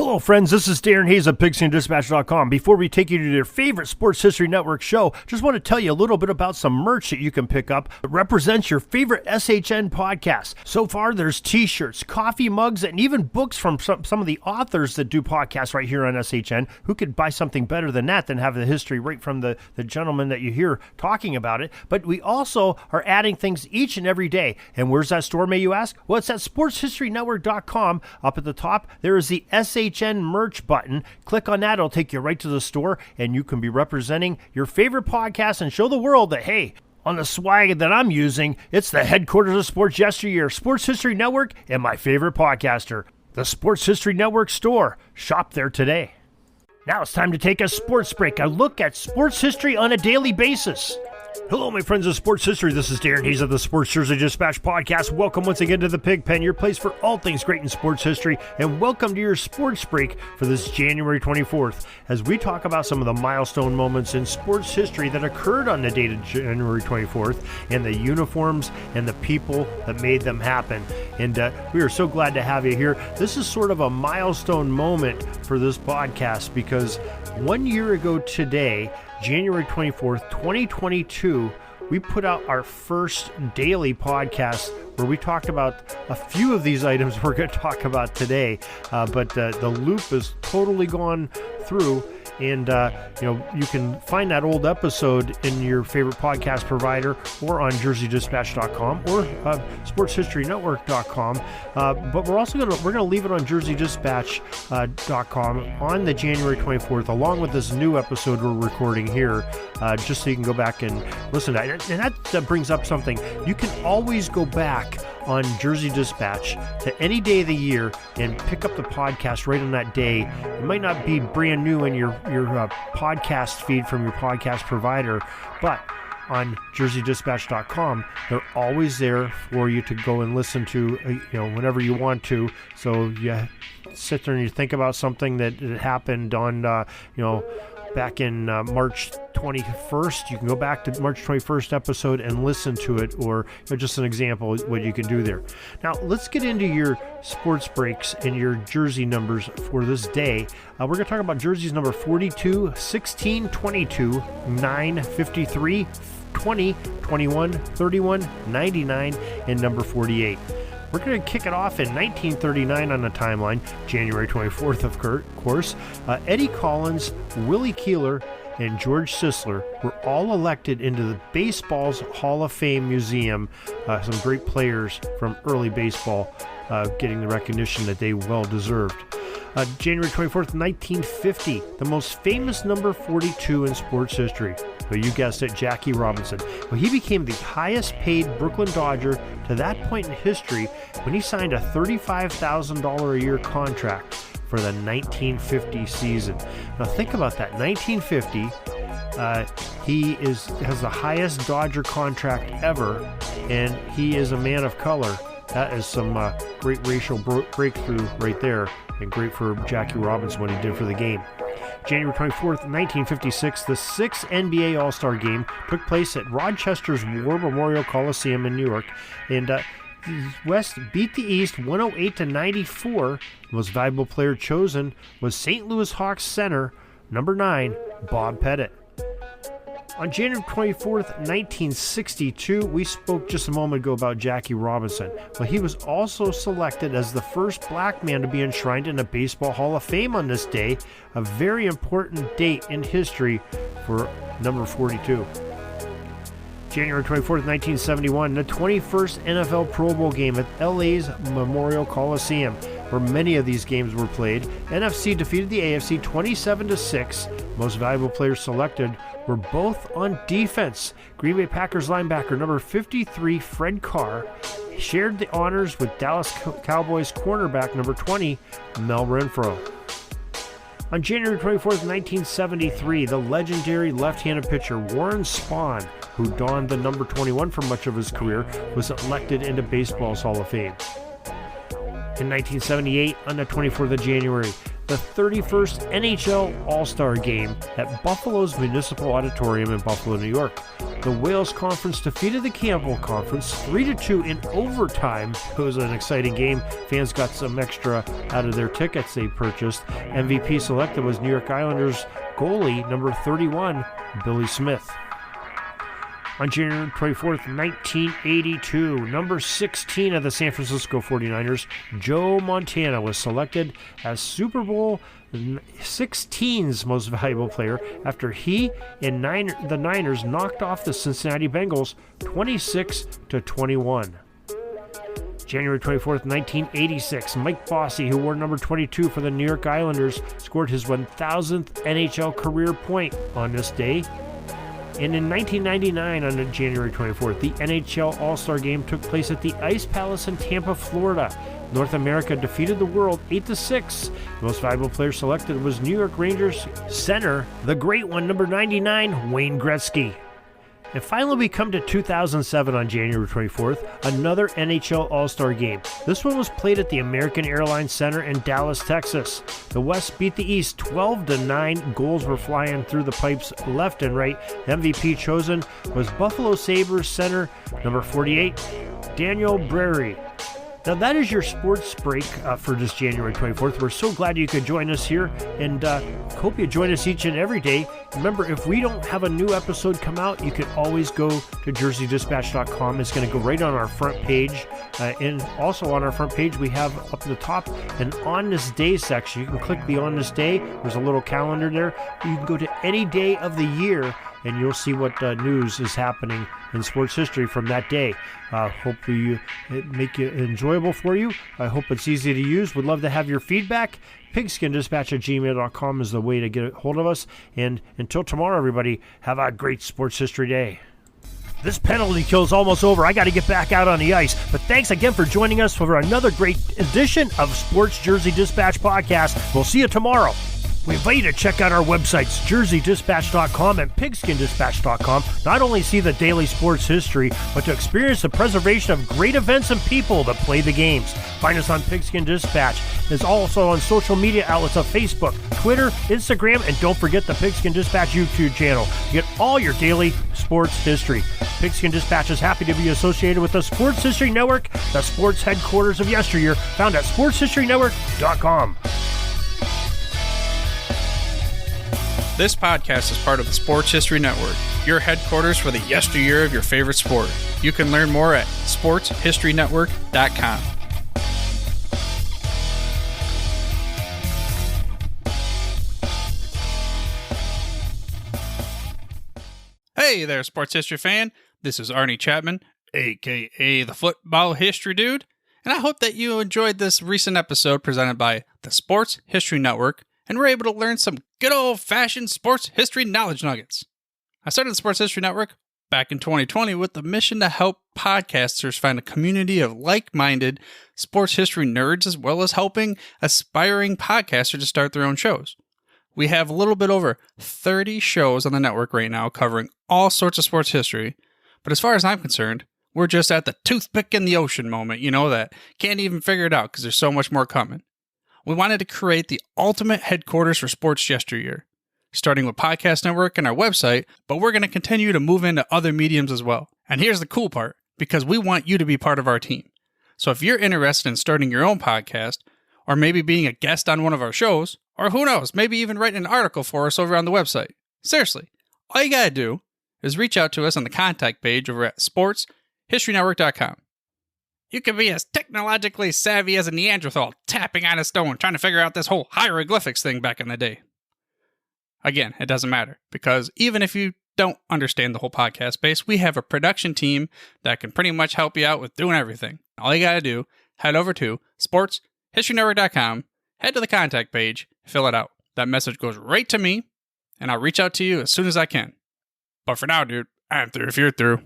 Hello, friends. This is Darren Hayes of Pigskin.com. Before we take you to your favorite Sports History Network show, just want to tell you a little bit about some merch that you can pick up that represents your favorite SHN podcast. So far, there's t-shirts, coffee mugs, and even books from some of the authors that do podcasts right here on SHN. Who could buy something better than that, than have the history right from the gentleman that you hear talking about it? But we also are adding things each and every day. And where's that store, may you ask? Well, it's at SportsHistoryNetwork.com. Up at the top, there is the SHN merch button. Click on that. It'll take you right to the store, and you can be representing your favorite podcast and show the world that, hey, on the swag that I'm using, it's the headquarters of sports yesteryear, Sports History Network, and my favorite podcaster, the Sports History Network store. Shop there today. Now it's time to take a sports break, a look at sports history on a daily basis. Hello, my friends of sports history. This is Darren Hayes of the Sports Jersey Dispatch podcast. Welcome once again to the Pig Pen, your place for all things great in sports history, and welcome to your sports break for this January 24th, as we talk about some of the milestone moments in sports history that occurred on the date of January 24th, and the uniforms and the people that made them happen. And we are so glad to have you here. This is sort of a milestone moment for this podcast, because 1 year ago today, January 24th, 2022, we put out our first daily podcast where we talked about a few of these items we're going to talk about today. But the loop is totally gone through. And, you can find that old episode in your favorite podcast provider or on JerseyDispatch.com or SportsHistoryNetwork.com. But we're also going to leave it on JerseyDispatch.com on the January 24th, along with this new episode we're recording here, just so you can go back and listen to that. And that brings up something. You can always go back on Jersey Dispatch to any day of the year and pick up the podcast right on that day. It might not be brand new in your podcast feed from your podcast provider, but on JerseyDispatch.com, they're always there for you to go and listen to, whenever you want to. So you sit there and you think about something that happened on, back in March 21st. You can go back to March 21st episode and listen to it, or just an example of what you can do there. Now, let's get into your sports breaks and your jersey numbers for this day. We're going to talk about jerseys number 42, 16, 22, 9, 53, 20, 21, 31, 99, and number 48. We're going to kick it off in 1939 on the timeline, January 24th, of course. Eddie Collins, Willie Keeler, and George Sisler were all elected into the baseball's Hall of Fame Museum. Some great players from early baseball getting the recognition that they well deserved. January 24th, 1950, the most famous number 42 in sports history. Well, you guessed it, Jackie Robinson. Well, he became the highest paid Brooklyn Dodger to that point in history when he signed a $35,000 a year contract for the 1950 season. Now think about that, 1950, he has the highest Dodger contract ever, and he is a man of color. That is some great racial breakthrough right there, and great for Jackie Robinson, what he did for the game. January 24th, 1956, the 6th NBA All-Star Game took place at Rochester's War Memorial Coliseum in New York, and the West beat the East 108-94. The most valuable player chosen was St. Louis Hawks center, number 9, Bob Pettit. On January 24th, 1962, we spoke just a moment ago about Jackie Robinson. Well, he was also selected as the first black man to be enshrined in the Baseball Hall of Fame on this day, a very important date in history for number 42. January 24th, 1971, the 21st NFL Pro Bowl game at LA's Memorial Coliseum, where many of these games were played. NFC defeated the AFC 27-6. Most valuable players selected were both on defense. Green Bay Packers linebacker number 53, Fred Carr, shared the honors with Dallas Cowboys cornerback number 20, Mel Renfro. On January 24th, 1973, the legendary left-handed pitcher Warren Spahn, who donned the number 21 for much of his career, was elected into baseball's Hall of Fame. In 1978, on the 24th of January, the 31st NHL All-Star Game at Buffalo's Municipal Auditorium in Buffalo, New York. The Wales Conference defeated the Campbell Conference 3-2 in overtime. It was an exciting game. Fans got some extra out of their tickets they purchased. MVP selected was New York Islanders goalie number 31, Billy Smith. On January 24th, 1982, number 16 of the San Francisco 49ers, Joe Montana, was selected as Super Bowl 16's most valuable player after he and the Niners knocked off the Cincinnati Bengals 26-21. January 24th, 1986, Mike Bossy, who wore number 22 for the New York Islanders, scored his 1,000th NHL career point on this day. And in 1999, on January 24th, the NHL All-Star Game took place at the Ice Palace in Tampa, Florida. North America defeated the world 8-6. The most valuable player selected was New York Rangers center, the great one, number 99, Wayne Gretzky. And finally, we come to 2007 on January 24th, another NHL All-Star Game. This one was played at the American Airlines Center in Dallas, Texas. The West beat the East 12-9. Goals were flying through the pipes left and right. The MVP chosen was Buffalo Sabres center, number 48, Daniel Briere. Now that is your sports break for this January 24th. We're so glad you could join us here, and hope you join us each and every day. Remember, if we don't have a new episode come out, you can always go to jerseydispatch.com. It's going to go right on our front page. And also on our front page, we have up at the top an On This Day section. You can click the On This Day. There's a little calendar there. You can go to any day of the year, and you'll see what news is happening in sports history from that day. Hope we make it enjoyable for you. I hope it's easy to use. Would love to have your feedback. Pigskindispatch@gmail.com is the way to get a hold of us. And until tomorrow, everybody, have a great sports history day. This penalty kill is almost over. I got to get back out on the ice. But thanks again for joining us for another great edition of Sports Jersey Dispatch Podcast. We'll see you tomorrow. We invite you to check out our websites, jerseydispatch.com and pigskindispatch.com. Not only see the daily sports history, but to experience the preservation of great events and people that play the games. Find us on Pigskin Dispatch. It's also on social media outlets of Facebook, Twitter, Instagram, and don't forget the Pigskin Dispatch YouTube channel to get all your daily sports history. Pigskin Dispatch is happy to be associated with the Sports History Network, the sports headquarters of yesteryear, found at sportshistorynetwork.com. This podcast is part of the Sports History Network, your headquarters for the yesteryear of your favorite sport. You can learn more at sportshistorynetwork.com. Hey there, sports history fan. This is Arnie Chapman, a.k.a. the Football History Dude, and I hope that you enjoyed this recent episode presented by the Sports History Network and were able to learn some good old-fashioned sports history knowledge nuggets. I started the Sports History Network back in 2020 with the mission to help podcasters find a community of like-minded sports history nerds, as well as helping aspiring podcasters to start their own shows. We have a little bit over 30 shows on the network right now covering all sorts of sports history, but as far as I'm concerned, we're just at the toothpick in the ocean moment, that can't even figure it out because there's so much more coming. We wanted to create the ultimate headquarters for sports yesteryear, starting with Podcast Network and our website, but we're going to continue to move into other mediums as well. And here's the cool part, because we want you to be part of our team. So if you're interested in starting your own podcast, or maybe being a guest on one of our shows, or who knows, maybe even writing an article for us over on the website. Seriously, all you got to do is reach out to us on the contact page over at sportshistorynetwork.com. You can be as technologically savvy as a Neanderthal tapping on a stone trying to figure out this whole hieroglyphics thing back in the day. Again, it doesn't matter, because even if you don't understand the whole podcast space, we have a production team that can pretty much help you out with doing everything. All you got to do, head over to sportshistorynetwork.com, head to the contact page, fill it out. That message goes right to me, and I'll reach out to you as soon as I can. But for now, dude, I'm through if you're through.